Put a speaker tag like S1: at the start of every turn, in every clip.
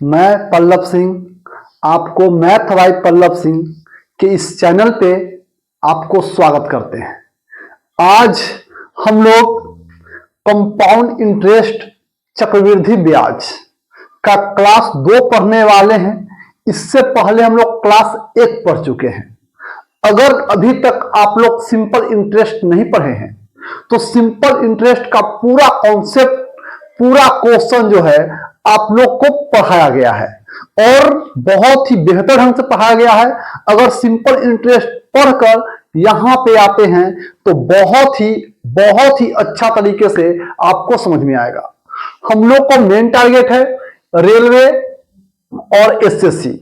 S1: मैं पल्लव सिंह आपको math bye Pallav Singh के इस चैनल पे आपको स्वागत करते हैं। आज हम लोग कंपाउंड इंटरेस्ट चक्रवृद्धि ब्याज का क्लास 2 पढ़ने वाले हैं। इससे पहले हम लोग क्लास 1 पढ़ चुके हैं। अगर अभी तक आप लोग सिंपल इंटरेस्ट नहीं पढ़े हैं तो सिंपल इंटरेस्ट का पूरा कॉन्सेप्ट, पूरा क्वेश्चन जो है आप लोग को पढ़ाया गया है और बहुत ही बेहतर ढंग से पढ़ाया गया है। अगर सिंपल इंटरेस्ट पढ़कर यहां पे आते हैं तो बहुत ही अच्छा तरीके से आपको समझ में आएगा। हम लोग को मेन टारगेट है रेलवे और एसएससी,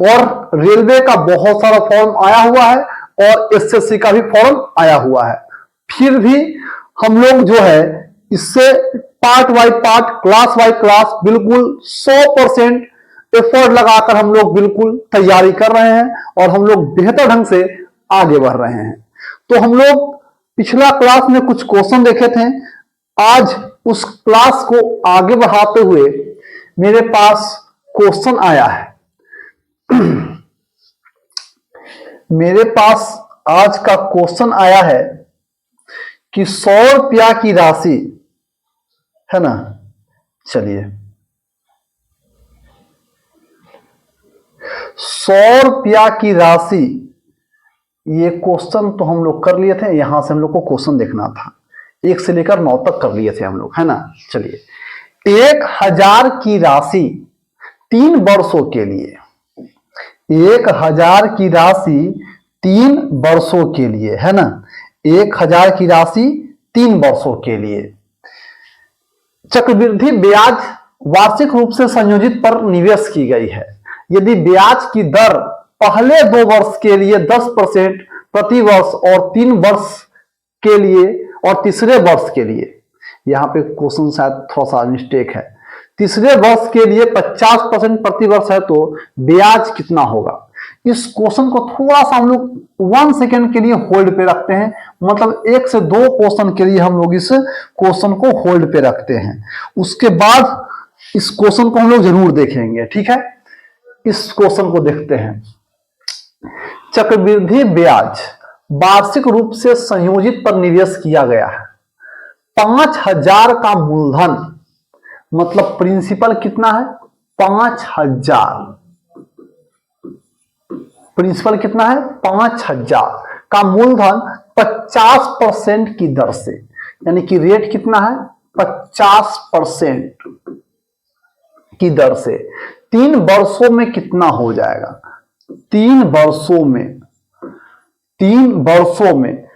S1: और रेलवे का बहुत सारा फॉर्म आया हुआ है और एसएससी का भी फॉर्म आया हुआ है। फिर भी हम लोग जो है इससे part by part, class by class बिल्कुल 100% एफर्ट लगाकर हम लोग बिल्कुल तैयारी कर रहे हैं और हम लोग बेहतर ढंग से आगे बढ़ रहे हैं। तो हम लोग पिछला क्लास में कुछ क्वेश्चन देखे थे। आज उस क्लास को आगे बढ़ाते हुए मेरे पास क्वेश्चन आया है। मेरे पास आज का क्वेश्चन आया है कि 100 रुपया की राशि है ना। चलिए, 100 रुपया की राशि, ये क्वेश्चन तो हम लोग कर लिए थे। यहां से हम लोग को क्वेश्चन देखना था, 1 से लेकर 9 तक कर लिए थे हम लोग, है ना। चलिए, 1000 की राशि 3 वर्षों के लिए, 1000 की राशि 3 वर्षों के लिए, है ना। 1000 की राशि 3 वर्षों के लिए चक्रवृद्धि ब्याज वार्षिक रूप से संयोजित पर निवेश की गई है। यदि ब्याज की दर पहले 2 वर्ष के लिए 10% प्रति वर्ष और 3 वर्ष के लिए और तीसरे वर्ष के लिए, यहां पे क्वेश्चन शायद थोड़ा सा मिस्टेक है, तीसरे वर्ष के लिए 50% प्रति वर्ष है तो ब्याज कितना होगा। इस क्वेश्चन को थोड़ा सा हम लोग 1 सेकेंड के लिए होल्ड पे रखते हैं, मतलब 1 से 2 क्वेश्चन के लिए हम लोग इस क्वेश्चन को होल्ड पे रखते हैं। उसके बाद इस क्वेश्चन को हम लोग जरूर देखेंगे, ठीक है। इस क्वेश्चन को देखते हैं। चक्रवृद्धि ब्याज वार्षिक रूप से संयोजित पर निवेश किया गया है। 5000 का मूलधन, मतलब प्रिंसिपल कितना है 5000, प्रिंसिपल कितना है 5000 का मूलधन 50% की दर से, यानी कि रेट कितना है 50% की दर से 3 वर्षों में कितना हो जाएगा। 3 वर्षों में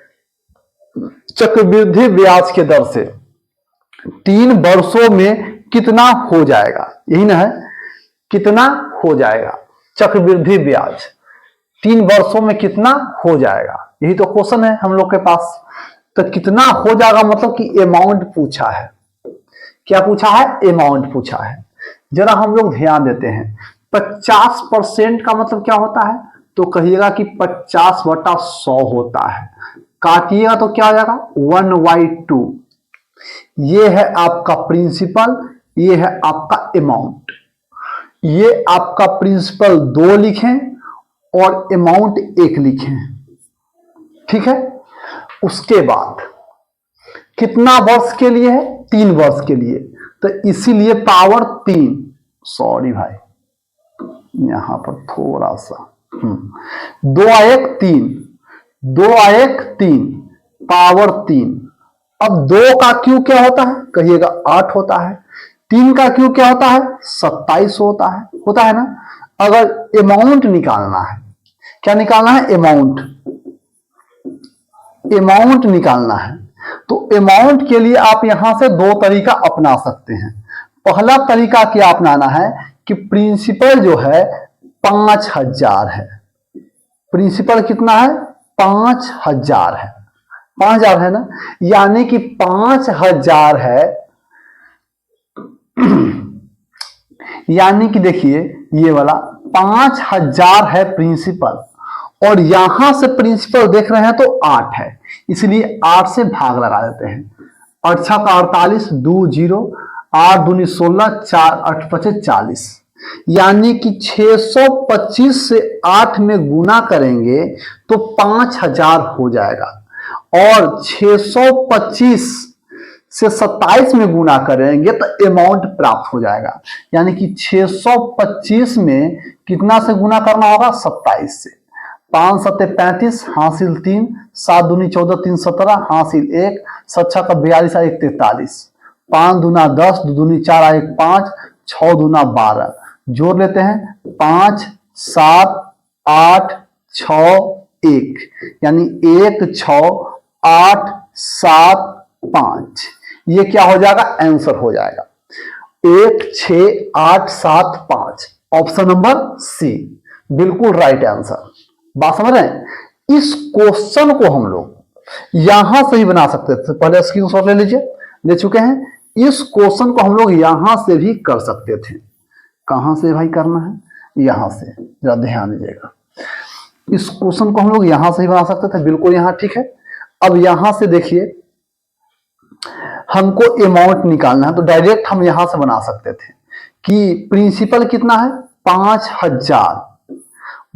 S1: चक्रवृद्धि ब्याज के दर से 3 वर्षों में कितना हो जाएगा, यही ना है, कितना हो जाएगा चक्रवृद्धि ब्याज 3 वर्षों में कितना हो जाएगा, यही तो क्वेश्चन है हम लोग के पास। तो कितना हो जाएगा मतलब कि अमाउंट पूछा है। क्या पूछा है, अमाउंट पूछा है। जरा हम लोग ध्यान देते हैं, 50% का मतलब क्या होता है, तो कहिएगा कि 50/100 होता है। काटिएगा तो क्या हो जाएगा 1/2। ये है आपका प्रिंसिपल, ये है आपका अमाउंट। ये आपका प्रिंसिपल 2 लिखें और अमाउंट 1 लिखें, ठीक है। उसके बाद कितना वर्ष के लिए है, 3 वर्ष के लिए, तो इसीलिए पावर 3, सॉरी भाई यहां पर थोड़ा सा 2 1 3, 2 1 3 पावर 3। अब 2 का क्यू क्या होता है, कहिएगा 8 होता है। 3 का क्यू क्या होता है 27 होता है ना। अगर अमाउंट निकालना है, क्या निकालना है, अमाउंट निकालना है, तो अमाउंट के लिए आप यहां से 2 तरीका अपना सकते हैं। पहला तरीका क्या अपनाना है कि प्रिंसिपल जो है 5000 है, प्रिंसिपल कितना है 5000 है, 5000 है ना, यानी कि 5000 है, यानी कि देखिए ये वाला 5000 है प्रिंसिपल, और यहां से प्रिंसिपल देख रहे हैं तो 8 है, इसलिए 8 से भाग लगा देते हैं। 8 का 48, 2 0, 8 दूनी 16, 4 8 5 40, यानी कि 625 से 8 में गुना करेंगे तो 5000 हो जाएगा, और 625 से 27 में गुना करेंगे तो अमाउंट प्राप्त हो जाएगा। यानी कि 625 में कितना से गुना करना होगा? 27 से। 5 सत्ते 35, हासिल 3, 7 दूनी 14, 3 17, हासिल 1, 7 का 42, 1 43, 5 दूना 10, 2 दूनी 4, 1 5, 6 दूना 12, जोड़ लेते हैं 5 7 8 6 1, यानी 1 6 8 7 5। ये क्या हो जाएगा? आंसर हो जाएगा 1 6 8 7 5, ऑप्शन नंबर सी बिल्कुल राइट आंसर। बात समझ रहे हैं? इस क्वेश्चन को हम लोग यहां से ही बना सकते थे। पहले स्क्रीनशॉट ले लीजिए, ले चुके हैं। इस क्वेश्चन को हम लोग यहां से भी कर सकते थे। कहां से भाई करना है? यहां से, जरा ध्यान दीजिएगा। इस क्वेश्चन को हम लोग यहां से ही बना सकते थे, बिल्कुल यहां ठीक है। अब यहां से देखिए, हमको अमाउंट निकालना है तो डायरेक्ट हम यहां से बना सकते थे कि प्रिंसिपल कितना है? 5000।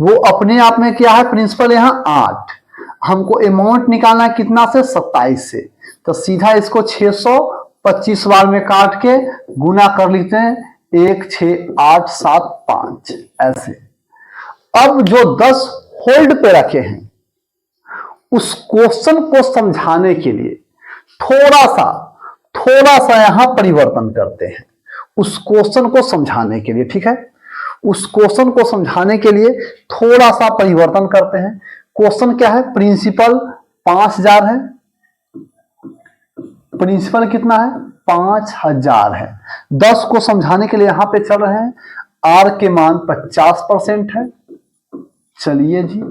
S1: वो अपने आप में क्या है? प्रिंसिपल यहां 8। हमको अमाउंट निकालना है कितना से? 27 से। तो सीधा इसको 625 बार में काट के गुना कर लेते हैं, 1 6 8 7 5 ऐसे। अब जो 10 होल्ड पे रखे हैं, उस क्वेश्चन को समझाने के लिए थोड़ा सा यहां परिवर्तन करते हैं उस क्वेश्चन को समझाने के लिए, ठीक है। उस क्वेश्चन को समझाने के लिए थोड़ा सा परिवर्तन करते हैं। क्वेश्चन क्या है? प्रिंसिपल 5000 है, प्रिंसिपल कितना है? 5000 है। 10 को समझाने के लिए यहां पे चल रहे हैं, आर के मान 50% है। चलिए जी,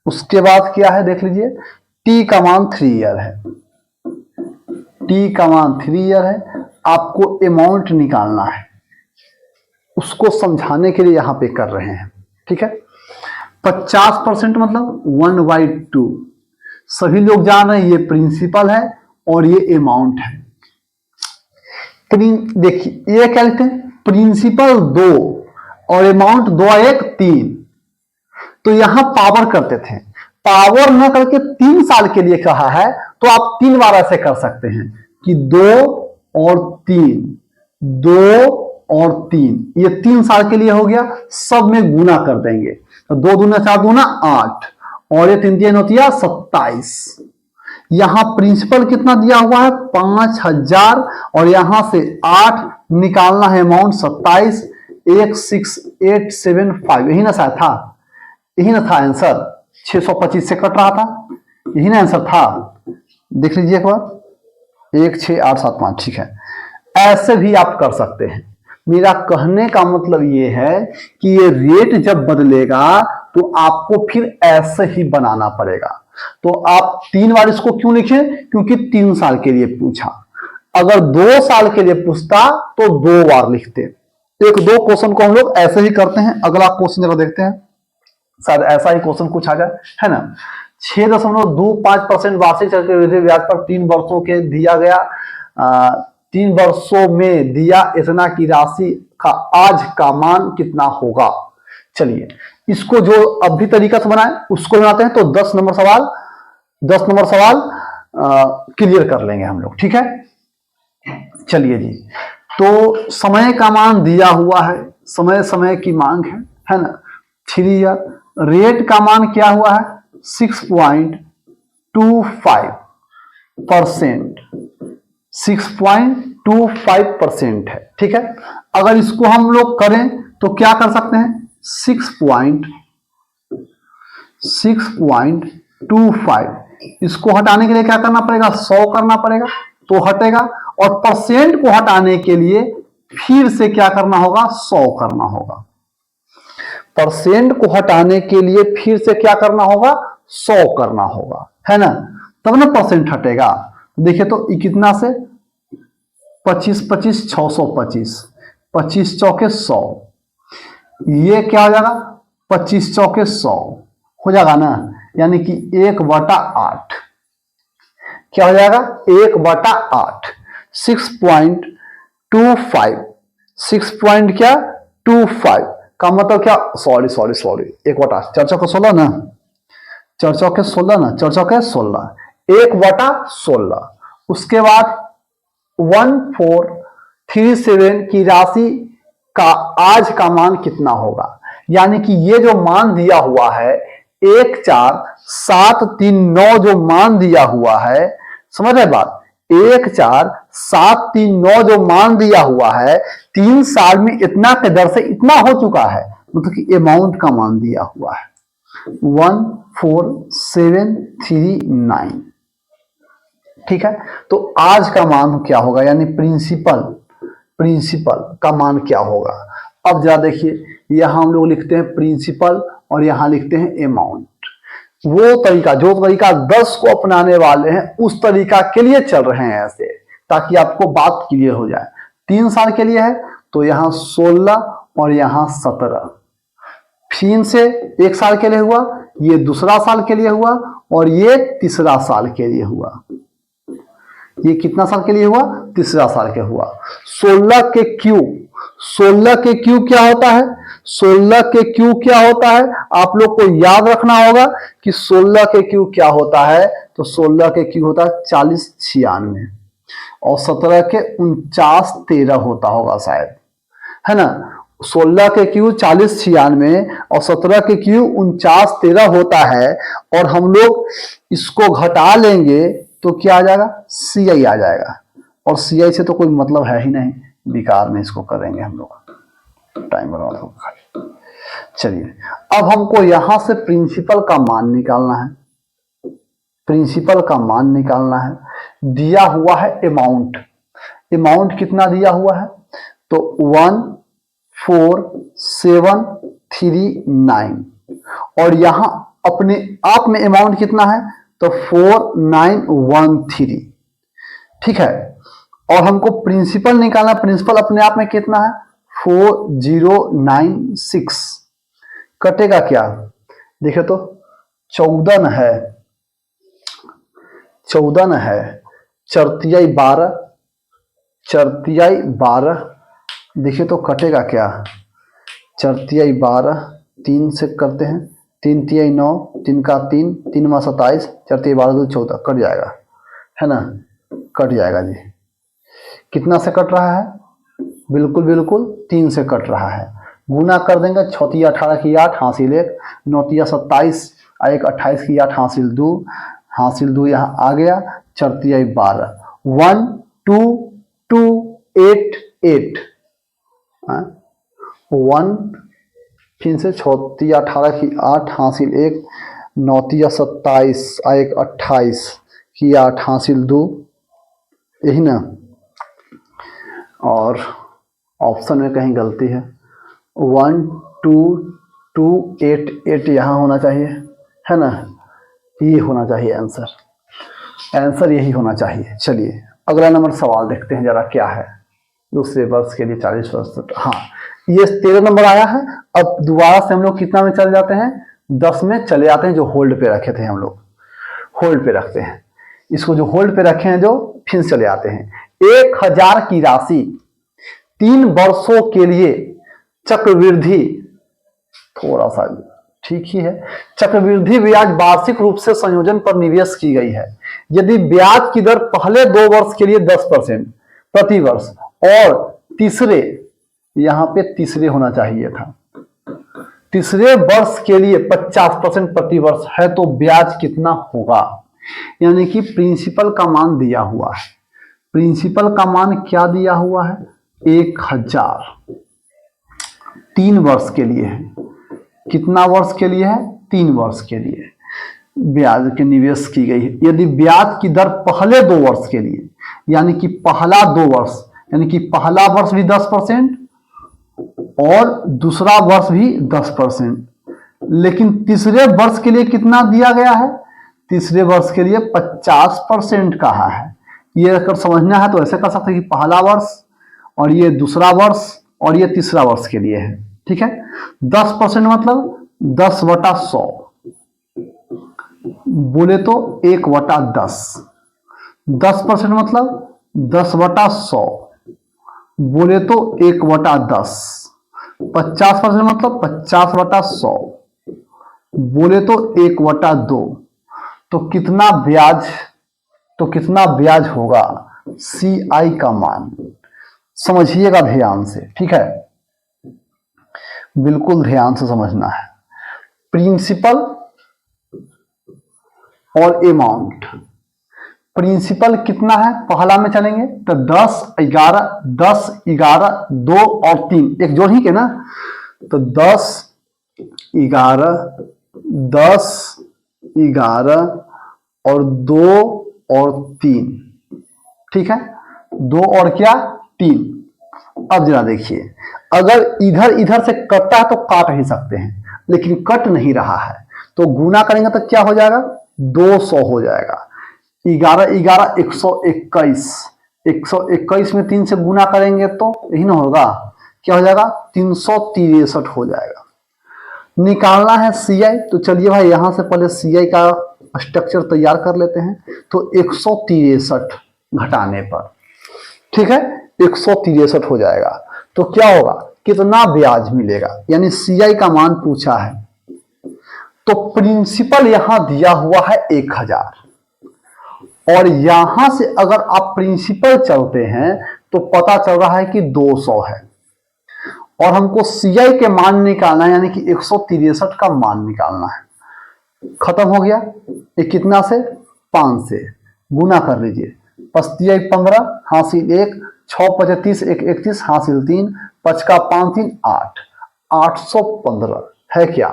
S1: उसके बाद क्या है देख लीजिए, टी का मान 3 ईयर है, टी का मान 3 ईयर है। आपको अमाउंट निकालना है, उसको समझाने के लिए यहां पे कर रहे हैं, ठीक है। 50% मतलब 1/2। सभी लोग जान रहे हैं ये प्रिंसिपल है और ये अमाउंट है। देखिए ये क्या लिखते हैं? प्रिंसिपल 2 और अमाउंट 2 1 3। तो यहां पावर करते थे, पावर न करके 3 साल के लिए कहा है तो आप 3 बार ऐसे कर सकते हैं कि 2 और 3, 2 और 3, ये 3 साल के लिए हो गया। सब में गुना कर देंगे तो 2 दूना 4 दूना 8, और ये 3 3 होती है 27। यहां प्रिंसिपल कितना दिया हुआ है? 5000, और यहां से 8 निकालना है, अमाउंट 27। 16875, यही ना शायद था, यही ना था आंसर। 625 से कट रहा था, यही ना आंसर था। देख लीजिए एक बार, 16875, ठीक है। ऐसे भी आप कर सकते हैं। मेरा कहने का मतलब ये है कि ये रेट जब बदलेगा तो आपको फिर ऐसे ही बनाना पड़ेगा। तो आप 3 बार इसको क्यों लिखे? क्योंकि 3 साल के लिए पूछा। अगर 2 साल के लिए पूछता तो 2 बार लिखते। 1-2 क्वेश्चन को हम लोग ऐसे ही करते हैं। अगला क्वेश्चन जरा देखते हैं, शायद ऐसा ही क्वेश्चन कुछ आ जाए, है ना। 6.25% वार्षिक चक्रवृद्धि ब्याज पर 3 वर्षों के दिया गया, 3 वर्षों में दिया इतना की राशि का आज का मान कितना होगा? चलिए इसको जो अभी तरीका से बनाए उसको बनाते हैं। तो 10 नंबर सवाल क्लियर कर लेंगे हम लोग, ठीक है। चलिए जी, तो समय का मान दिया हुआ है, समय की मांग है ना, 3 ईयर। रेट का मान क्या हुआ है? 6.25%, 6.25% है, ठीक है। अगर इसको हम लोग करें तो क्या कर सकते हैं? 6.25, इसको हटाने के लिए क्या करना पड़ेगा? 100 करना पड़ेगा तो हटेगा, और परसेंट को हटाने के लिए फिर से क्या करना होगा? 100 करना होगा। परसेंट को हटाने के लिए फिर से क्या करना होगा? 100 करना होगा, है ना, तब ना परसेंट हटेगा। देखिए तो कितना से 25 25 625, 25 चौके 100, ये क्या हो जाएगा? 25 चौके 100 हो जाएगा ना, यानी कि 1/8 क्या हो जाएगा? 1/8। 6.25, 6 पॉइंट क्या 25 का मतलब क्या, सॉरी 1/, 4 ना, 4 1/16, उसके बाद 1437 की राशि का आज का मान कितना होगा। यानी कि ये जो मान दिया हुआ है 14739 जो मान दिया हुआ है, समझ रहे बात, 14739 जो मान दिया हुआ है 3 साल में इतना के दर से इतना हो चुका है, मतलब कि अमाउंट का मान दिया हुआ है 14739। ठीक है, तो आज का मान क्या होगा, यानी प्रिंसिपल का मान क्या होगा। अब जरा देखिए, यहां हम लोग लिखते हैं प्रिंसिपल और यहां लिखते हैं अमाउंट। वो तरीका, जो तरीका 10 को अपनाने वाले हैं उस तरीका के लिए चल रहे हैं ऐसे, ताकि आपको बात क्लियर हो जाए। 3 साल के लिए है तो यहां 16 और यहां 17, फिर से 1 साल के लिए हुआ, ये दूसरा साल के लिए हुआ और ये तीसरा साल के लिए हुआ। ये कितना साल के लिए हुआ, तीसरा साल के हुआ। 16 के क्यू क्या होता है, 16 के क्यू क्या होता है, आप लोग को याद रखना होगा कि 16 के क्यू क्या होता है। तो 16 के क्यू होता है 4096 और 17 के 4913 होता होगा शायद, है ना। 16 के क्यू 4096 और 17 के क्यू 4913 होता है, और हम लोग इसको घटा लेंगे तो क्या आ जाएगा, CI आ जाएगा, और CI से तो कोई मतलब है ही नहीं, बेकार में इसको करेंगे हम लोग, टाइम बर्बाद होगा। चलिए, अब हमको यहां से प्रिंसिपल का मान निकालना है, दिया हुआ है अमाउंट कितना दिया हुआ है, तो 14739 और यहां अपने आप में अमाउंट कितना है, तो 4913। ठीक है, और हमको प्रिंसिपल निकालना, प्रिंसिपल अपने आप में कितना है 4096, कटेगा क्या, देखिए तो 14 है, 4×12, देखिए तो कटेगा क्या, 4×12, 3 से करते हैं, 3×3 9, 3 का 3, 3 में 27, 4×12 14, कट जाएगा, है ना, कट जाएगा जी। कितना से कट रहा है, बिल्कुल 3 से कट रहा है। गुना कर देंगे, 6×3 18 की 8 हासिल 1, 9×3 27 1 28 की 8 हासिल 2 यहाँ आ गया, 4×12 12288 1, फिर से 6×3 18 की 8 हासिल 1, 9×3 27 1 28 की 8 हासिल 2, यही ना। और ऑप्शन में कहीं गलती है, 12288 यहाँ होना चाहिए, है ना, ये होना चाहिए आंसर यही होना चाहिए। चलिए अगला नंबर सवाल देखते हैं जरा क्या है। दूसरे वर्ष के लिए 40 वर्ष तक, हाँ ये 13 नंबर आया है। अब दोबारा से हम लोग कितना में चले जाते हैं, 10 में चले जाते हैं, जो होल्ड पे रखे थे हम लोग, होल्ड पे रखते हैं इसको, जो होल्ड पे रखे हैं जो, फिर चले आते हैं। 1000 की राशि 3 वर्षों के लिए चक्रवृद्धि, थोड़ा सा ठीक ही है, चक्रवृद्धि ब्याज वार्षिक रूप से संयोजन पर निवेश की गई है। यदि ब्याज की दर पहले 2 वर्ष के लिए 10% प्रति वर्ष और तीसरे, यहां पे तीसरे होना चाहिए था, तीसरे वर्ष के लिए 50% प्रति वर्ष है, तो ब्याज कितना होगा। यानी कि प्रिंसिपल का मान दिया हुआ है, प्रिंसिपल का मान क्या दिया हुआ है, 1000, 3 वर्ष के लिए है। कितना वर्ष के लिए है, 3 वर्ष के लिए ब्याज के निवेश की गई है। यदि ब्याज की दर पहले 2 वर्ष के लिए, यानी कि पहला 2 वर्ष, यानी कि पहला वर्ष भी 10% और दूसरा वर्ष भी 10%, लेकिन तीसरे वर्ष के लिए कितना दिया गया है, तीसरे वर्ष के लिए 50% कहा है। ये अगर समझना है तो ऐसे कर सकते हैं कि पहला वर्ष और ये दूसरा वर्ष और ये तीसरा वर्ष के लिए है। ठीक है, 10% मतलब 10/100, बोले तो 1/10, 10% मतलब 10/100, बोले तो 1/10, 50% मतलब 50/100, बोले तो 1/2। तो कितना ब्याज होगा CI का मान, समझिएगा ध्यान से, ठीक है, बिल्कुल ध्यान से समझना है। प्रिंसिपल और अमाउंट, प्रिंसिपल कितना है पहला में चलेंगे तो 10 11 10 11 2 और 3, एक जोड़ ही के ना, तो 10 11 10 11 और 2 और 3, ठीक है, 2 और क्या 3। अब जरा देखिए, अगर इधर इधर से कटता है तो काट ही सकते हैं, लेकिन कट नहीं रहा है, तो गुना करेंगे तो क्या हो जाएगा 200 हो जाएगा। 11 11 121, 121 में 3 से गुना करेंगे तो यही ना होगा, क्या हो जाएगा 363 हो जाएगा। निकालना है CI, तो चलिए भाई यहां से पहले CI का स्ट्रक्चर तैयार कर लेते हैं। तो 163 घटाने पर, ठीक है, 163 हो जाएगा। तो क्या होगा, कितना ब्याज मिलेगा, यानी CI का मान पूछा है। तो प्रिंसिपल यहां दिया हुआ है 1000, और यहां से अगर आप प्रिंसिपल चलते हैं तो पता चल रहा है कि 200 है, और हमको CI के मान निकालना है, यानी कि 163 का मान निकालना है। खत्म हो गया, ये कितना से 5 से गुना कर लीजिए, 5 15 हासिल 1, 6 25 1 31 हासिल 3, 5 का 5 3 8, 815 है क्या,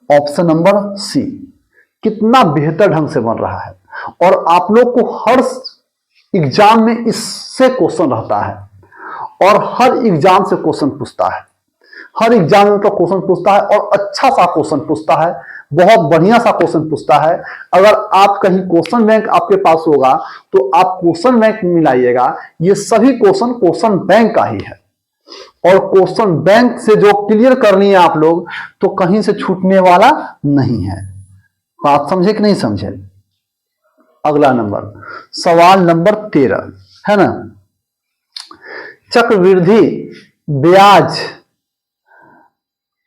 S1: ऑप्शन नंबर C। कितना बेहतर ढंग से बन रहा है, और आप लोग को हर एग्जाम में इससे क्वेश्चन रहता है, और हर एग्जाम से क्वेश्चन पूछता है, हर एग्जाम में तो क्वेश्चन पूछता है, और अच्छा सा क्वेश्चन पूछता है, बहुत बढ़िया सा क्वेश्चन पूछता है। अगर आप कहीं क्वेश्चन बैंक आपके पास होगा तो आप क्वेश्चन बैंक मिलाइएगा, ये सभी क्वेश्चन बैंक का ही है, और क्वेश्चन बैंक से जो क्लियर करनी है आप लोग, तो कहीं से छूटने वाला नहीं है। बात समझे कि नहीं समझे। अगला नंबर, सवाल नंबर 13 है ना, चक्रवृद्धि ब्याज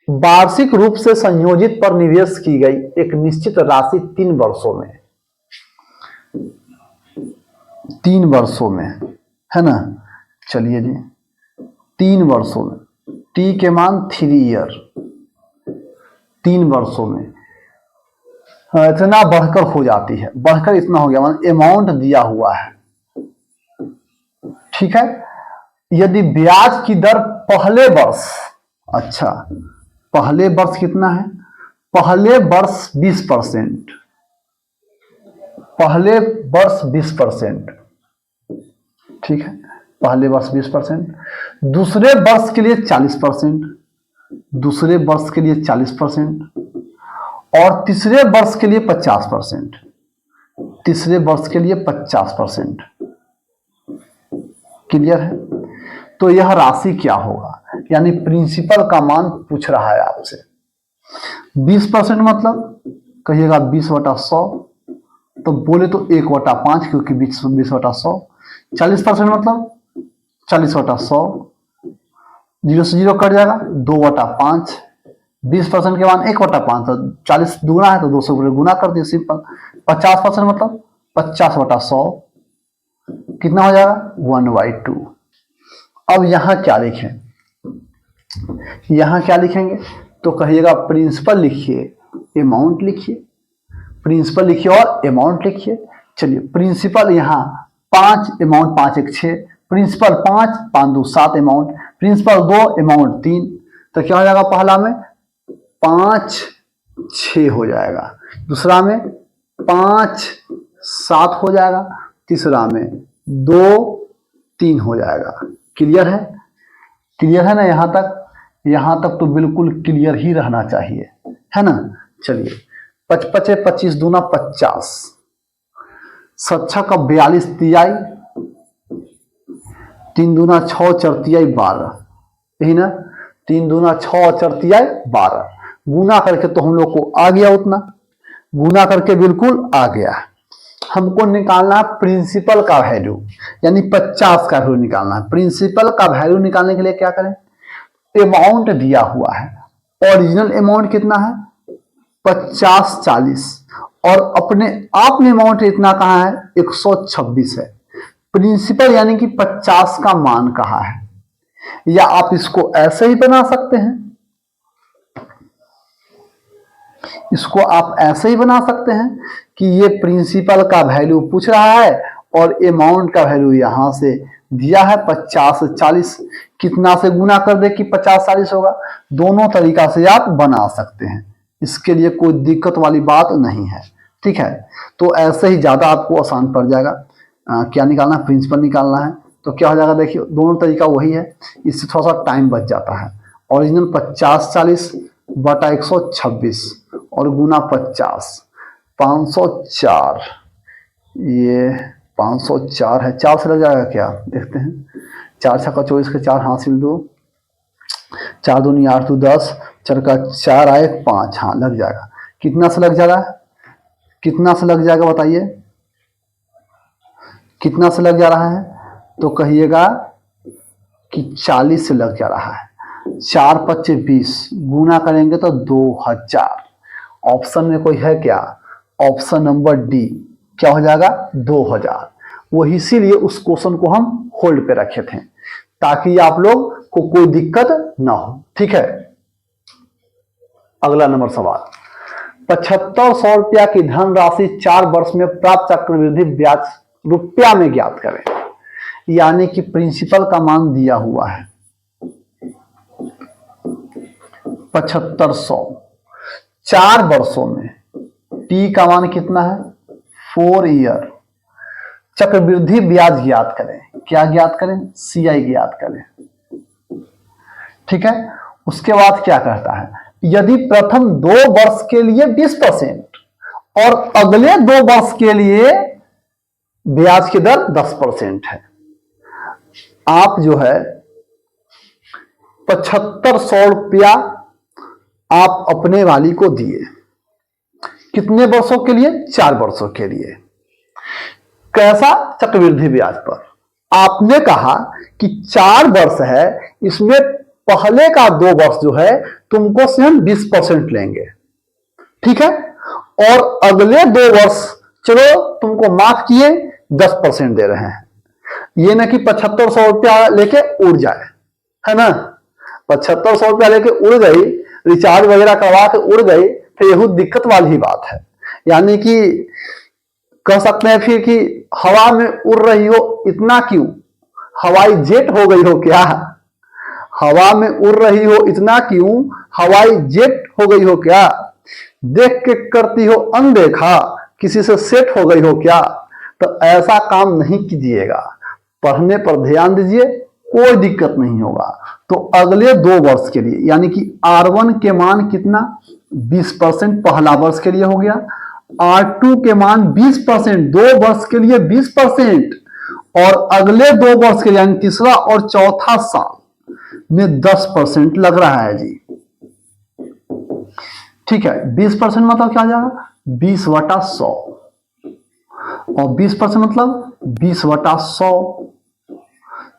S1: वार्षिक रूप से संयोजित पर निवेश की गई एक निश्चित राशि 3 वर्षों में, 3 वर्षों में है ना, चलिए जी 3 वर्षों में, T के मान 3 ईयर, 3 वर्षों में इतना बढ़कर हो जाती है, बढ़कर इतना हो गया, मतलब अमाउंट दिया हुआ है, ठीक है। यदि ब्याज की दर पहले वर्ष, अच्छा पहले वर्ष कितना है, पहले वर्ष 20%, पहले वर्ष 20%, ठीक है, पहले वर्ष 20%, दूसरे वर्ष के लिए 40%, दूसरे वर्ष के लिए 40%, और तीसरे वर्ष के लिए 50%, तीसरे वर्ष के लिए 50%, क्लियर है। तो यह राशि क्या होगा, यानी प्रिंसिपल का मान पूछ रहा है आपसे। 20% मतलब कहिएगा 20/100, तो बोले तो 1/5, क्योंकि 20/100। 40% मतलब 40/100, 0 से 0 कट जाएगा, 2/5। 20% के मान 1/5, तो 40 दुगुना है तो 200 गुना कर दिए, सिंपल। 50% मतलब 50/100, कितना हो जाएगा 1/2। अब यहां क्या लिखें, यहां क्या लिखेंगे, तो कहिएगा प्रिंसिपल लिखिए, अमाउंट लिखिए, प्रिंसिपल लिखिए और अमाउंट लिखिए। चलिए प्रिंसिपल यहां 5, amount 5 1 6, principal 5 5 2 7 amount, principal 2 amount 3, तो क्या हो जाएगा, पहला में 5 6 हो जाएगा, दूसरा में 5 7 हो जाएगा, तीसरा में 2 3 हो जाएगा। क्लियर है, क्लियर है ना, यहां तक तो बिल्कुल क्लियर ही रहना चाहिए, है ना। चलिए 5 5 25 दूना 50, 7 6 का 42 तिहाई, 3 दूना 6 4 तिहाई 12, यही ना, 3 दूना 6 4 तिहाई 12, गुना करके तो हम लोग को आ गया उतना, गुना करके बिल्कुल आ गया। हमको निकालना है प्रिंसिपल का वैल्यू, यानी 50 का वैल्यू निकालना है। प्रिंसिपल का वैल्यू निकालने के लिए क्या करें, अमाउंट दिया हुआ है, ओरिजिनल अमाउंट कितना है 50/40 और अपने आप में अमाउंट इतना कहा है 126 है। प्रिंसिपल यानी कि 50 का मान कहा है, या आप इसको ऐसे ही बना सकते हैं, इसको आप ऐसे ही बना सकते हैं कि ये प्रिंसिपल का वैल्यू पूछ रहा है और अमाउंट का वैल्यू यहां से दिया है 50/40, कितना से गुना कर दे कि 50/40 होगा। दोनों तरीका से आप बना सकते हैं, इसके लिए कोई दिक्कत वाली बात नहीं है, ठीक है। तो ऐसे ही ज्यादा आपको आसान पड़ जाएगा। क्या निकालना है, प्रिंसिपल निकालना है। तो क्या हो जाएगा, देखिए दोनों तरीका वही है, इससे थोड़ा सा टाइम बच जाता है। ओरिजिनल 50/40 बटा 126 और गुना 50, 504, ये 504 है, 4 से लग जाएगा क्या, देखते हैं। 4 छक्का 24 के 4 हासिल 2, 4 दूनी 8 2 10, 4 का 4 आए 5, हाँ लग जाएगा। कितना से लग जा रहा है, कितना से लग जाएगा बताइए, कितना से लग जा रहा है, तो कहिएगा कि 40 से लग जा रहा है। 4 पच्चे 20, गुना करेंगे तो 2000। ऑप्शन में कोई है क्या, ऑप्शन नंबर डी क्या हो जाएगा 2000। वही इसीलिए उस क्वेश्चन को हम होल्ड पे रखे थे ताकि आप लोग को कोई दिक्कत ना हो, ठीक है। अगला नंबर सवाल, 7500 रुपया की धनराशि 4 वर्ष में प्राप्त चक्रवृद्धि ब्याज रुपया में ज्ञात करें। यानी कि प्रिंसिपल का मान दिया हुआ है 7500, 4 वर्षों में, टी का मान कितना है 4 ईयर, चक्रवृद्धि ब्याज ज्ञात करें। क्या ज्ञात करें, सीआई ज्ञात करें, ठीक है। उसके बाद क्या कहता है, यदि प्रथम 2 वर्ष के लिए 20% और अगले 2 वर्ष के लिए ब्याज की दर 10% है। आप जो है 7500 रुपया आप अपने वाली को दिए, कितने वर्षों के लिए, 4 वर्षों के लिए। कैसा, चक्रवृद्धि ब्याज पर। आपने कहा कि 4 वर्ष है, इसमें पहले का 2 वर्ष जो है तुमको से हम 20% लेंगे, ठीक है। और अगले 2 वर्ष चलो तुमको माफ किए 10% दे रहे हैं। ये ना कि 7500 रुपया लेके उड़ जाए, है ना। 7500 रुपया लेके उड़ गई, रिचार्ज वगैरह करवा के उड़ गई, तो यही दिक्कत वाली ही बात है। यानी कि कह सकते हैं फिर कि हवा में उड़ रही हो, इतना क्यों, हवाई जेट हो गई हो क्या, हवा में उड़ रही हो इतना क्यों, हवाई जेट हो गई हो क्या, देख के करती हो अनदेखा, किसी से सेट हो गई हो क्या। तो ऐसा काम नहीं कीजिएगा, पढ़ने पर ध्यान दीजिए, कोई दिक्कत नहीं होगा। तो अगले 2 वर्ष के लिए यानी कि R1 के मान कितना 20% पहला वर्ष के लिए हो गया, R2 के मान 20% 2 वर्ष के लिए 20%, और अगले 2 वर्ष के लिए यानी तीसरा और चौथा साल में 10% लग रहा है जी, ठीक है। 20% मतलब क्या आ जाएगा 20/100, और 20% मतलब 20/100,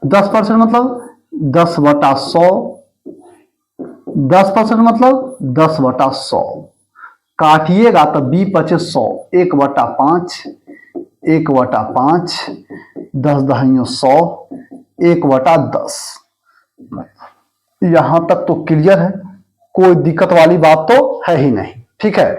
S1: 10% मतलब 10/100, 10% मतलब 10/100, काटिएगा तो 20 × 100, 1/5, 1/5, 10 दहाइयों 100, 1/10। यहां तक तो क्लियर है, कोई दिक्कत वाली बात तो है ही नहीं, ठीक है।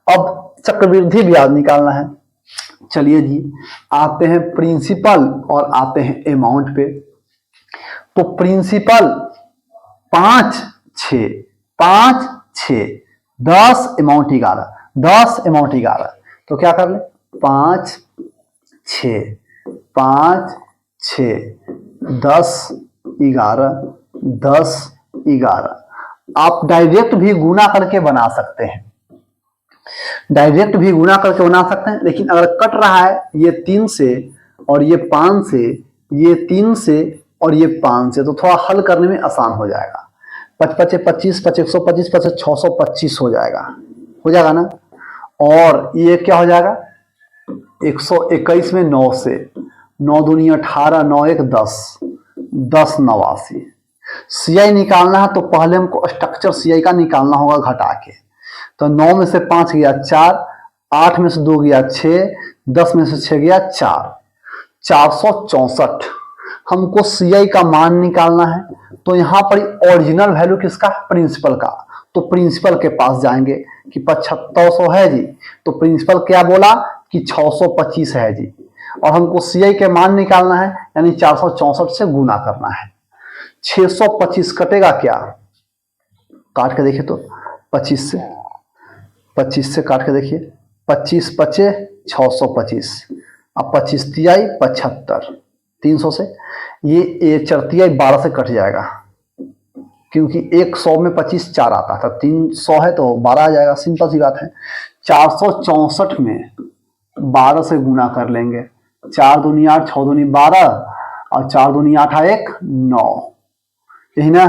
S1: अब चक्रवृद्धि ब्याज निकालना है। चलिए जी, आते हैं प्रिंसिपल और आते हैं अमाउंट पे। तो प्रिंसिपल 5 6 5 6 10, अमाउंट 11, 10 अमाउंट 11। तो क्या कर ले 5 6 5 6 10 11 10 11। आप डायरेक्ट भी गुना करके बना सकते हैं, डायरेक्ट भी गुना करके बना सकते हैं, लेकिन अगर कट रहा है ये 3 से और ये 5 से, ये 3 से और ये 5 से, तो थोड़ा हल करने में आसान हो जाएगा। 5 पचे 25, 5 125, 5 625 हो जाएगा ना। और ये क्या हो जाएगा 121 में 9 से 9 दूनी 18, 9 1 10, 10 89। सीआई निकालना है तो पहले हमको स्ट्रक्चर सीआई का निकालना होगा घटा के। तो 9 में से 5 गया 4, 8 में से 2 गया 6, 10 में से 6 गया 4, 464 हमको सीआई का मान निकालना है। तो यहां पर ओरिजिनल वैल्यू किसका, प्रिंसिपल का। तो प्रिंसिपल के पास जाएंगे कि 7500 है जी, तो प्रिंसिपल क्या बोला कि 625 है जी, और हमको सीआई के मान निकालना है, यानी 464 से गुना करना है। 625 कटेगा क्या, काट के देखिए तो 25 से काट के देखिए, 25 पचे 625, अब 25 तियाई 75, 300 से ये 4 तियाई 12 से कट जाएगा, क्योंकि 100 में 25 4 आता था, 300 है तो 12 आ जाएगा, सिंपल सी बात है। 464 में 12 से गुना कर लेंगे, 4 दूनी 8, 6 दूनी 12, और 4 दूनी 8 1 9, यही ना।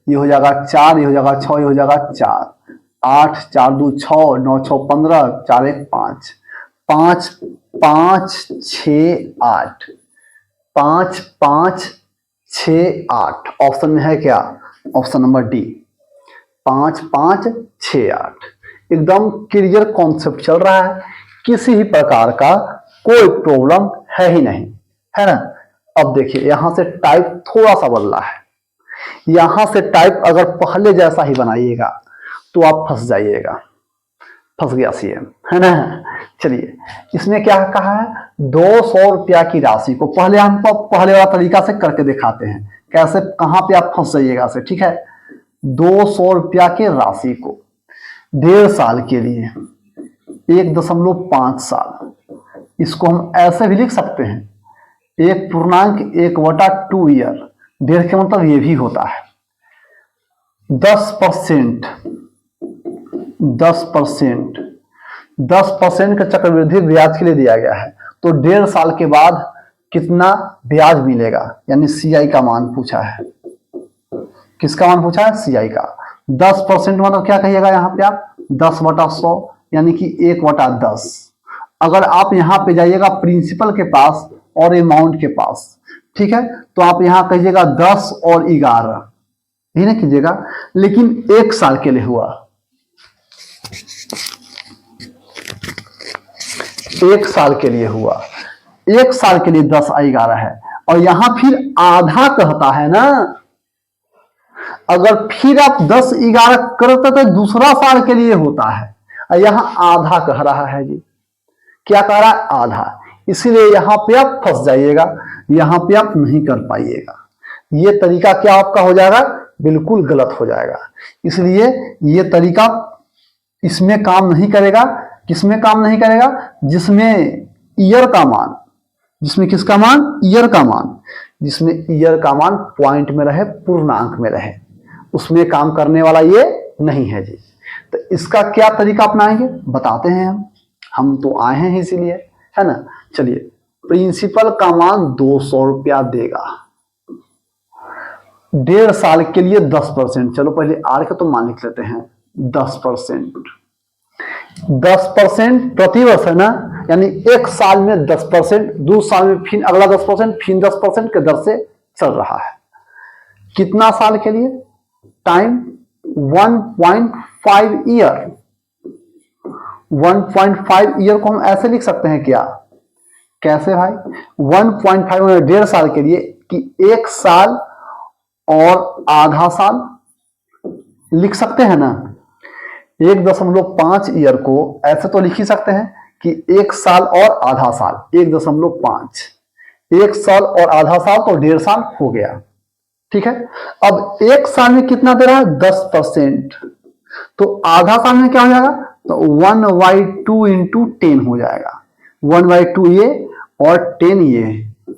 S1: ये हो जाएगा 4, ये हो जाएगा 6, ये हो जाएगा 4, 8 4 2 6, 9 6 15, 4 1 5, 5 5 6 8, 5 5 6 8। ऑप्शन में है क्या, ऑप्शन नंबर डी, 5 5 6 8। एकदम क्लियर कॉन्सेप्ट चल रहा है, किसी ही प्रकार का कोई प्रॉब्लम है ही नहीं, है ना। अब देखिए यहां से टाइप थोड़ा सा बदला है, यहां से टाइप अगर पहले जैसा ही बनाइएगा तो आप फंस जाइएगा, फंस गया सीएम, है ना। चलिए इसमें क्या कहा है, 200 रुपया की राशि को, पहले हम पहले वाला तरीका से करके दिखाते हैं कैसे, कहां पे आप फंस जाइएगा से, ठीक है। 200 रुपया की राशि को 1.5 साल के लिए 1.5 साल, इसको हम ऐसे भी लिख सकते हैं 1.1/2 ईयर। 1.5 के मतलब ये भी होता है 10%, 10% का चक्रवृद्धि ब्याज के लिए दिया गया है। तो 1.5 साल के बाद कितना ब्याज मिलेगा, यानी सीआई का मान पूछा है। किसका मान पूछा है, सीआई का। 10% मतलब क्या कहिएगा यहाँ पे आप, 10/100, यानी कि 1/10। अगर आप यहाँ पे जाइएगा प्रिंसिपल के पास और अमाउंट के पास, ठीक है, तो आप यहाँ कहिएगा 10 और 11, यही ना कीजिएगा। लेकिन 1 साल के लिए हुआ, 1 साल के लिए हुआ, 1 साल के लिए 10 और 11 है, और यहां फिर आधा कहता है ना। अगर फिर आप 10 11 करते तो दूसरा साल के लिए होता है, और यहां आधा कह रहा है जी। क्या कह रहा है, आधा। इसीलिए यहां पे आप फंस जाइएगा, यहां पे आप नहीं कर पाइएगा। ये तरीका क्या आपका हो जाएगा, बिल्कुल गलत हो जाएगा। इसलिए ये तरीका इसमें काम नहीं करेगा। किसमें काम नहीं करेगा, जिसमें ईयर का मान, जिसमें किसका मान, ईयर का मान, जिसमें ईयर का मान पॉइंट में रहे, पूर्णांक में रहे, उसमें काम करने वाला ये नहीं है जी। तो इसका क्या तरीका अपनाएंगे बताते हैं हम तो आए हैं इसीलिए, है ना। चलिए, प्रिंसिपल का मान 200 रुपया देगा, 1.5 साल के लिए 10%। चलो पहले आर का तो मान लिख लेते हैं, 10%, 10% प्रति वर्ष है ना, यानी 1 साल में 10%, 2 साल में फिर अगला 10%, फिर 10% के दर से चल रहा है। कितना साल के लिए, टाइम 1.5 ईयर। 1.5 ईयर को हम ऐसे लिख सकते हैं क्या, कैसे भाई, 1.5 1.5 साल के लिए कि 1 साल और आधा साल लिख सकते हैं ना। 1.5 ईयर को ऐसे तो लिख ही सकते हैं कि 1 साल और आधा साल, 1.5, 1 साल और आधा साल तो 1.5 साल हो गया, ठीक है। अब 1 साल में कितना दे रहा है, 10%, तो आधा साल में क्या हो जाएगा, तो 1/2 इंटू 10 हो जाएगा। 1/2 ये और 10 ये,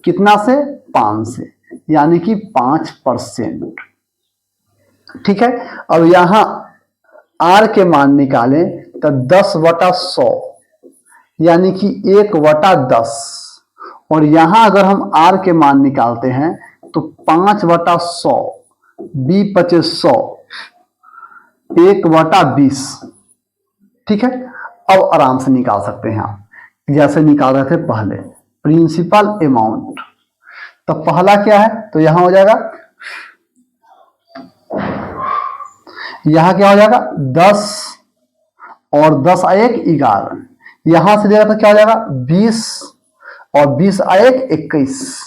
S1: कितना से, 5 से, यानी कि 5%, ठीक है। अब यहां आर के मान निकालें तो 10/100, यानी कि 1/10, और यहां अगर हम आर के मान निकालते हैं तो 5/100, 20 25 100, 1/20। ठीक है, अब आराम से निकाल सकते हैं आप, जैसे निकाल रहे थे पहले प्रिंसिपल अमाउंट। तो पहला क्या है, तो यहां हो जाएगा, यहां क्या हो जाएगा 10 और 10 आए 11, यहां से देगा तो क्या हो जाएगा 20 और 20 आए 21,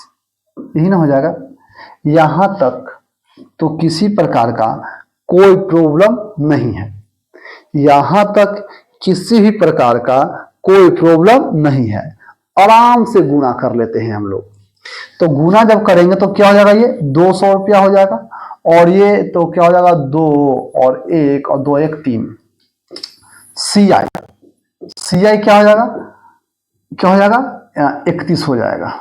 S1: यही ना हो जाएगा। यहां तक तो किसी प्रकार का कोई प्रॉब्लम नहीं है, यहां तक किसी भी प्रकार का कोई प्रॉब्लम नहीं है। आराम से गुणा कर लेते हैं हम लोग। तो गुणा जब करेंगे तो क्या हो जाएगा, ये 200 रुपया हो जाएगा, और ये तो क्या हो जाएगा 2 और 1 और 2 1 3। सी आई क्या हो जाएगा, क्या हो जाएगा 31 हो जाएगा।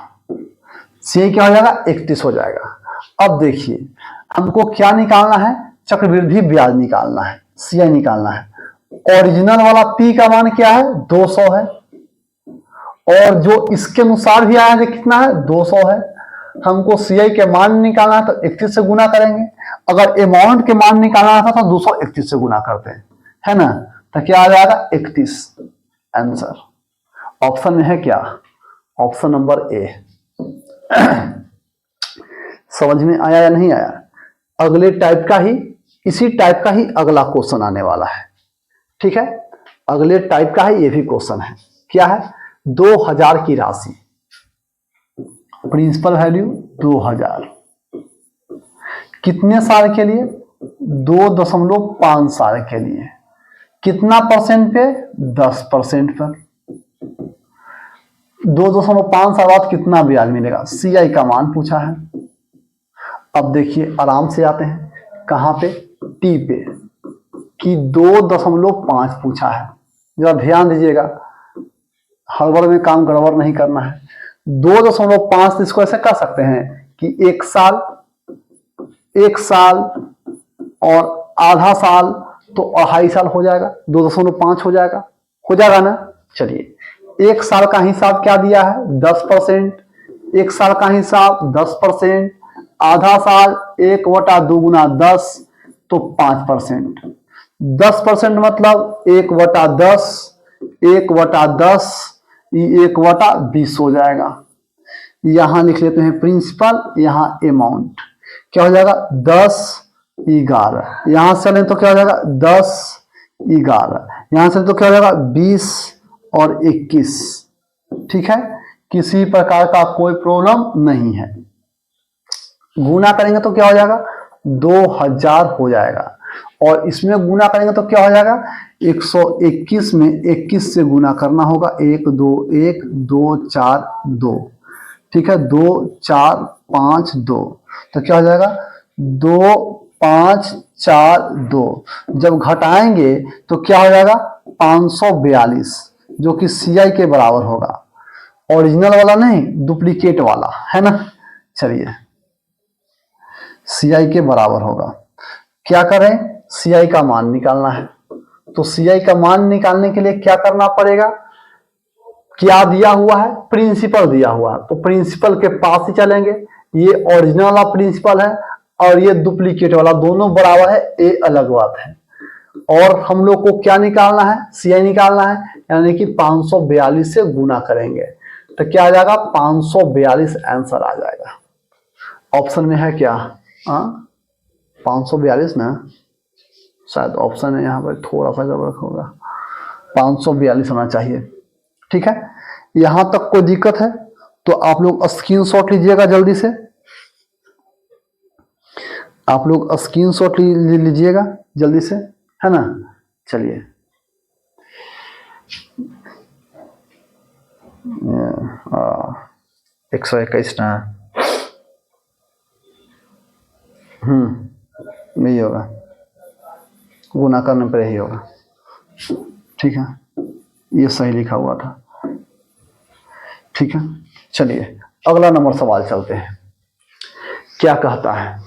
S1: सी क्या हो जाएगा 31 हो जाएगा। अब देखिए हमको क्या निकालना है, चक्रवृद्धि ब्याज निकालना है, सी निकालना है। ओरिजिनल वाला पी का मान क्या है 200 है, और जो इसके अनुसार भी आया है कितना है 200 है। हमको सी के मान निकालना है तो 31 से गुना करेंगे, अगर अमाउंट के मान निकालना था तो 231 से गुना करते हैं, है ना। तो क्या आ जाएगा 31 आंसर। ऑप्शन में है क्या, ऑप्शन नंबर ए। समझ में आया या नहीं आया। अगले टाइप का ही, इसी टाइप का ही अगला क्वेश्चन आने वाला है। ठीक है, अगले टाइप का ही ये भी क्वेश्चन है। क्या है, 2000 की राशि, प्रिंसिपल वैल्यू 2000, कितने साल के लिए 2.5 साल के लिए, कितना परसेंट पे 10% पर। 2.5 साल बाद कितना ब्याज मिलेगा, सी का मान पूछा है। अब देखिए आराम से आते हैं कहां पे, टी पे, कि 2.5 पूछा है। जरा ध्यान दीजिएगा, हड़बड़ में काम गड़बड़ नहीं करना है। 2.5 इसको ऐसे कर सकते हैं कि 1 साल और आधा साल, तो 2.5 साल हो जाएगा, 2.5 हो जाएगा ना। चलिए 1 साल का हिसाब क्या दिया है 10%, 1 साल का हिसाब 10%, आधा साल 1/2 गुना 10 तो 5%। 10% मतलब 1/10, 1/10 ये 1/20 हो जाएगा। यहां लिख लेते हैं प्रिंसिपल, यहां अमाउंट, क्या हो जाएगा 10 11, यहां से लें तो क्या हो जाएगा 10 11, यहां से तो क्या हो जाएगा 20 और 21। ठीक है, किसी प्रकार का कोई प्रॉब्लम नहीं है। गुना करेंगे तो क्या हो जाएगा 2000 हो जाएगा, और इसमें गुना करेंगे तो क्या हो जाएगा 121 में 21 से गुना करना होगा, 1 2 1 2 4 2। ठीक है, 2 4 5 2, तो क्या हो जाएगा 2 5 4 2। जब घटाएंगे तो क्या हो जाएगा 542, जो कि सी के बराबर होगा। ओरिजिनल वाला नहीं, डुप्लीकेट वाला, है ना। चलिए सी के बराबर होगा। क्या करें, सी का मान निकालना है। तो सी का मान निकालने के लिए क्या करना पड़ेगा, क्या दिया हुआ है प्रिंसिपल दिया हुआ है, तो प्रिंसिपल के पास ही चलेंगे। ये ओरिजिनल वाला प्रिंसिपल है और ये डुप्लीकेट वाला, दोनों बराबर है, ये अलग बात है। और हम लोग को क्या निकालना है, सी निकालना है, यानी कि 542 से गुना करेंगे तो क्या आ जाएगा 542 आंसर आ जाएगा। ऑप्शन में है क्या, 542 ना, शायद ऑप्शन है यहाँ पर थोड़ा सा गड़बड़ होगा, 542 होना चाहिए। ठीक है, यहां तक कोई दिक्कत है तो आप लोग स्क्रीनशॉट लीजिएगा जल्दी से, आप लोग स्क्रीनशॉट लीजिएगा जल्दी से, है ना। चलिए 121 ना, यही होगा, गुना करने पर यही होगा। ठीक है, ये सही लिखा हुआ था। ठीक है, चलिए अगला नंबर सवाल चलते हैं। क्या कहता है,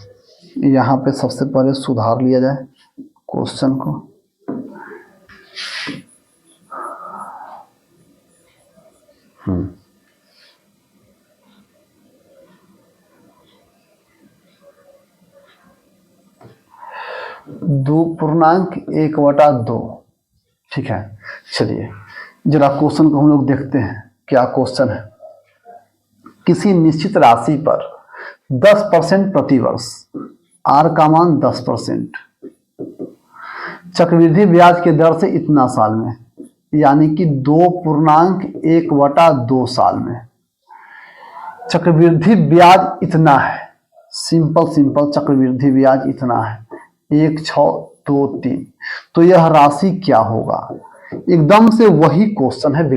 S1: यहां पे सबसे पहले सुधार लिया जाए क्वेश्चन को। दो 2.1/2। ठीक है, चलिए जरा क्वेश्चन को हम लोग देखते हैं क्या क्वेश्चन है। किसी निश्चित राशि पर 10% प्रतिवर्ष, आर का मान 10%, चक्रवृद्धि ब्याज के दर से इतना साल में, यानी कि 2.1/2 साल में चक्रवृद्धि ब्याज इतना है। सिंपल चक्रवृद्धि ब्याज इतना है 1623। तो यह राशि क्या होगा? एकदम से वही क्वेश्चन है,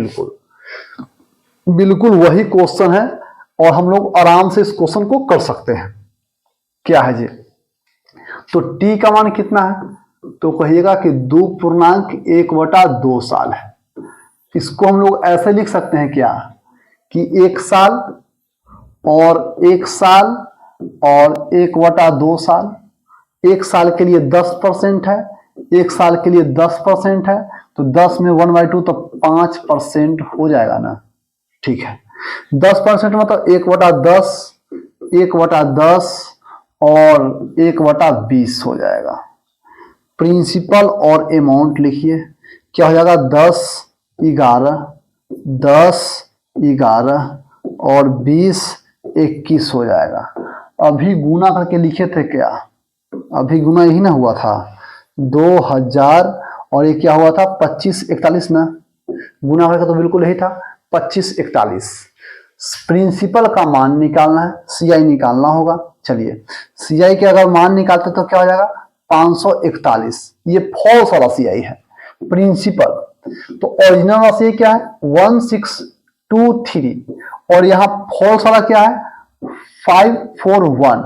S1: बिल्कुल वही क्वेश्चन है और हम लोग आराम से इस क्वेश्चन को कर सकते हैं। क्या है जी? तो टी का मान कितना है? तो कहिएगा कि 2.1/2 साल है। इसको हम लोग ऐसे लिख सकते हैं क्या कि 1 साल और 1 साल और 1/2 साल। 1 साल के लिए 10% है, 1 साल के लिए 10% है, तो 10 में 1/2 तो 5% हो जाएगा ना। ठीक है, 10% मतलब 1/10, 1/10 और 1/20 हो जाएगा। प्रिंसिपल और अमाउंट लिखिए, क्या हो जाएगा? 10, 11 और 20, 21 हो जाएगा। अभी गुना करके लिखे थे क्या? अभी गुना यही ना हुआ था, 2000 और ये क्या हुआ था? 2541 ना। गुना करके तो बिल्कुल यही था 2541। प्रिंसिपल का मान निकालना है, सीआई निकालना होगा। चलिए सीआई के अगर मान निकालते तो क्या हो जाएगा? 541। ये फॉल्स वाला सीआई है। प्रिंसिपल तो ओरिजिनल राशि क्या है? 1623 और यहां फॉल्स वाला क्या है? 541।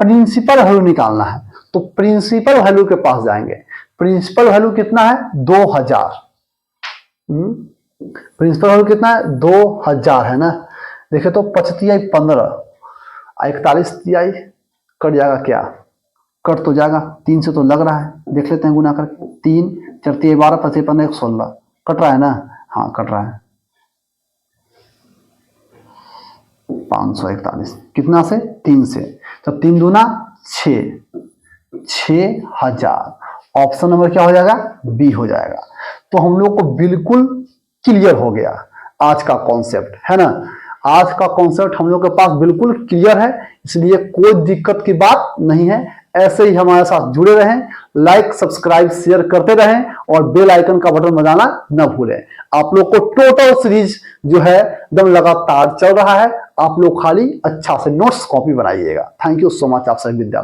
S1: प्रिंसिपल वैल्यू निकालना है तो प्रिंसिपल वैल्यू के पास जाएंगे। प्रिंसिपल वैल्यू कितना है? 2000। प्रिंसिपल वैल्यू कितना है? 2000 है ना। देखिए तो 5×3 15, 41 कट जाएगा क्या? कट तो जाएगा, 3 से तो लग रहा है, देख लेते हैं गुना करके। 3 4 12 5 15 16 कट रहा है ना। हाँ कट रहा है। 541 कितना से? 3 से, तो 3 दूना 6, 6000। ऑप्शन नंबर क्या हो जाएगा? बी हो जाएगा। तो हम लोग को बिल्कुल क्लियर हो गया आज का कॉन्सेप्ट, है ना। आज का कॉन्सेप्ट हम लोग के पास बिल्कुल क्लियर है, इसलिए कोई दिक्कत की बात नहीं है। ऐसे ही हमारे साथ जुड़े रहें, लाइक सब्सक्राइब शेयर करते रहें और बेल आइकन का बटन बजाना न भूलें। आप लोग को टोटल सीरीज जो है एकदम लगातार चल रहा है, आप लोग खाली अच्छा से नोट्स कॉपी बनाइएगा। थैंक यू सो मच आप सभी विद्यार्थी।